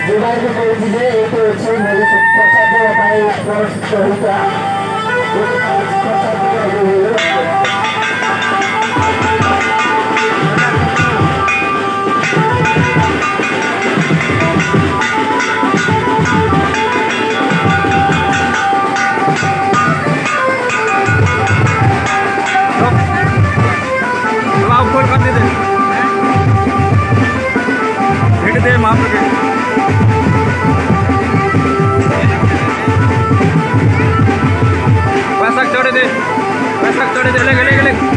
যেভাবে বলছি যে এটি হচ্ছে প্রসাদ পাই প্রসাদ ऊपर कर दे भेट दे माप के पैसा चढ़े दे ले